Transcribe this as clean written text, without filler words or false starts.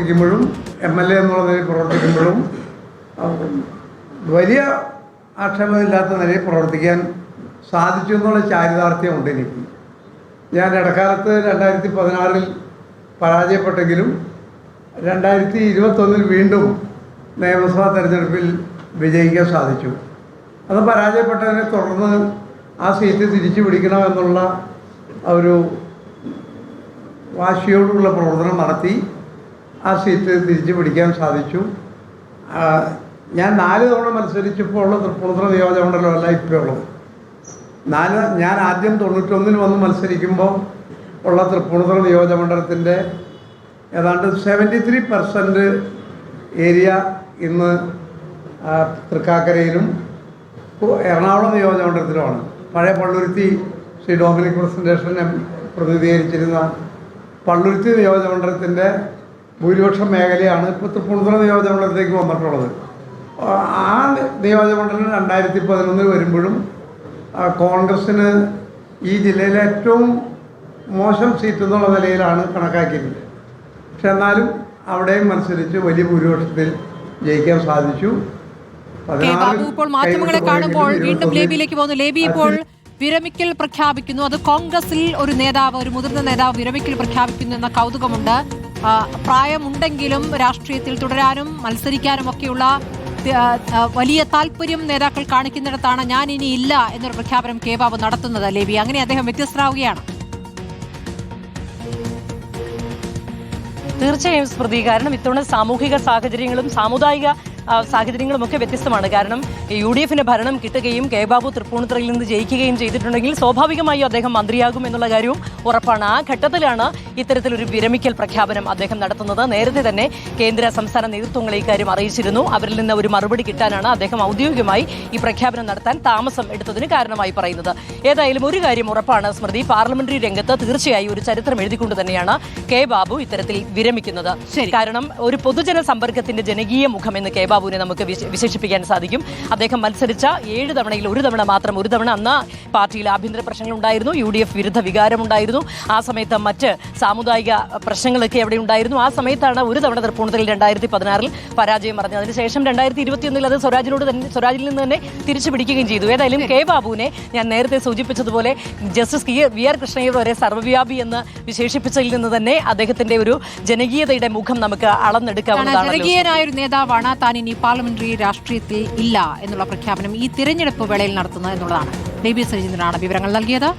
ും MLA എന്നുള്ള നിലയിൽ പ്രവർത്തിക്കുമ്പോഴും വലിയ ആക്ഷേപമില്ലാത്ത നിലയിൽ പ്രവർത്തിക്കാൻ സാധിച്ചു എന്നുള്ള ചാരിതാർത്ഥ്യമുണ്ട് എനിക്ക്. ഞാൻ ഇടക്കാലത്ത് 2016 പരാജയപ്പെട്ടെങ്കിലും 2021 വീണ്ടും നിയമസഭാ തെരഞ്ഞെടുപ്പിൽ വിജയിക്കാൻ സാധിച്ചു. അത് പരാജയപ്പെട്ടതിനെ തുടർന്ന് ആ സീറ്റ് തിരിച്ചു പിടിക്കണമെന്നുള്ള ഒരു വാശിയോടുള്ള പ്രവർത്തനം നടത്തി ആ സീറ്റ് തിരിച്ചു പിടിക്കാൻ സാധിച്ചു. ഞാൻ 4 തവണ മത്സരിച്ചപ്പോൾ ഉള്ള തൃപ്പൂണിത്തുറ നിയോജകമണ്ഡലമല്ല ഇപ്പോൾ ഉള്ളത്. ഞാൻ ആദ്യം 91 വന്ന് മത്സരിക്കുമ്പോൾ ഉള്ള തൃപ്പൂണിത്തുറ നിയോജകമണ്ഡലത്തിൻ്റെ ഏതാണ്ട് 73% ഏരിയ ഇന്ന് തൃക്കാക്കരയിലും എറണാകുളം നിയോജകമണ്ഡലത്തിലുമാണ്. പഴയ പള്ളുരുത്തി ശ്രീ ഡൊമിനിക് പ്രസൻറ്റേഷൻ പ്രതിനിധീകരിച്ചിരുന്ന പള്ളുരുത്തി നിയോജകമണ്ഡലത്തിൻ്റെ ഭൂരിപക്ഷം മേഖലയാണ് ഇപ്പോൾ തൃപ്പൂണിത്തുറ നിയോജകമണ്ഡലത്തിലേക്ക് വന്നിട്ടുള്ളത്. ആ നിയോജകമണ്ഡലം 2011 വരുമ്പോഴും കോൺഗ്രസ്സിന് ഈ ജില്ലയിലെ ഏറ്റവും മോശം സീറ്റ് എന്നുള്ള നിലയിലാണ് കണക്കാക്കിയിരുന്നത്. പക്ഷെ എന്നാലും അവിടെയും മത്സരിച്ച് വലിയ ഭൂരിപക്ഷത്തിൽ ജയിക്കാൻ സാധിച്ചു. ഇപ്പോൾ മാധ്യമങ്ങളെ കാണുമ്പോൾ വീണ്ടും ലേബിയിലേക്ക് പോകുന്നു. ലേബി ഇപ്പോൾ വിരമിക്കൽ പ്രഖ്യാപിക്കുന്നു. അത് കോൺഗ്രസിൽ ഒരു നേതാവ്, ഒരു മുതിർന്ന നേതാവ് വിരമിക്കൽ പ്രഖ്യാപിക്കുന്നു എന്ന കൗതുകമുണ്ട്. പ്രായമുണ്ടെങ്കിലും രാഷ്ട്രീയത്തിൽ തുടരാനും മത്സരിക്കാനും ഒക്കെയുള്ള വലിയ താല്പര്യം നേതാക്കൾ കാണിക്കുന്നിടത്താണ് ഞാൻ ഇനി ഇല്ല എന്നൊരു പ്രഖ്യാപനം കെ ബാബു നടത്തുന്നത്. ലേബി, അങ്ങനെ അദ്ദേഹം വ്യത്യസ്തരാവുകയാണ്. തീർച്ചയായും സ്മൃതി, കാരണം ഇത്തവണ സാമൂഹിക സാഹചര്യങ്ങളും സാമുദായിക സാഹചര്യങ്ങളും ഒക്കെ വ്യത്യസ്തമാണ്. കാരണം UDF ഭരണം കിട്ടുകയും കെ ബാബു തൃപ്പൂണിത്തുറയിൽ നിന്ന് ജയിക്കുകയും ചെയ്തിട്ടുണ്ടെങ്കിൽ സ്വാഭാവികമായും അദ്ദേഹം മന്ത്രിയാകും എന്നുള്ള കാര്യവും ഉറപ്പാണ്. ആ ഘട്ടത്തിലാണ് ഇത്തരത്തിലൊരു വിരമിക്കൽ പ്രഖ്യാപനം അദ്ദേഹം നടത്തുന്നത്. നേരത്തെ തന്നെ കേന്ദ്ര സംസ്ഥാന നേതൃത്വങ്ങളെ ഇക്കാര്യം അറിയിച്ചിരുന്നു. അവരിൽ നിന്ന് ഒരു മറുപടി കിട്ടാനാണ് അദ്ദേഹം ഔദ്യോഗികമായി ഈ പ്രഖ്യാപനം നടത്താൻ താമസം എടുത്തതിന് കാരണമായി പറയുന്നത്. ഏതായാലും ഒരു കാര്യം ഉറപ്പാണ് സ്മൃതി, പാർലമെന്ററി രംഗത്ത് തീർച്ചയായും ഒരു ചരിത്രം എഴുതിക്കൊണ്ട് തന്നെയാണ് കെ ബാബു ഇത്തരത്തിൽ വിരമിക്കുന്നത്. കാരണം ഒരു പൊതുജന സമ്പർക്കത്തിന്റെ ജനകീയ മുഖം എന്ന് കെ ബാബുവിനെ നമുക്ക് വിശേഷിപ്പിക്കാൻ സാധിക്കും. അദ്ദേഹം മത്സരിച്ച 7 തവണയിൽ ഒരു തവണ അന്ന് പാർട്ടിയിൽ ആഭ്യന്തര പ്രശ്നങ്ങൾ ഉണ്ടായിരുന്നു, UDF വിരുദ്ധ വികാരമുണ്ടായിരുന്നു. ആ സമയത്ത് മറ്റ് സാമുദായിക പ്രശ്നങ്ങളൊക്കെ എവിടെ ഉണ്ടായിരുന്നു. ആ സമയത്താണ് ഒരു തവണ തൃപ്പൂണിത്തുറയിൽ 2016 പരാജയം പറഞ്ഞത്. അതിനുശേഷം 2021 അത് സ്വരാജിൽ നിന്ന് തന്നെ തിരിച്ചു പിടിക്കുകയും ചെയ്തു. ഏതായാലും കെ ബാബുവിനെ ഞാൻ നേരത്തെ സൂചിപ്പിച്ചതുപോലെ ജസ്റ്റിസ് VR കൃഷ്ണയ്യർ വരെ സർവ്വവ്യാപി എന്ന് വിശേഷിപ്പിച്ചതിൽ നിന്ന് തന്നെ അദ്ദേഹത്തിന്റെ ഒരു ജനകീയതയുടെ മുഖം നമുക്ക് അളന്നെടുക്കാവുന്നതാണ്. ജനകീയനായ ഒരു നേതാവാണ് താൻ ഇനി പാർലമെന്ററി രാഷ്ട്രീയത്തിൽ ഇല്ല എന്നുള്ള പ്രഖ്യാപനം ഈ തിരഞ്ഞെടുപ്പ് വേളയിൽ നടത്തുന്നത് എന്നുള്ളതാണ്. ലേബി സജീന്ദ്രനാണ് വിവരങ്ങൾ നൽകിയത്.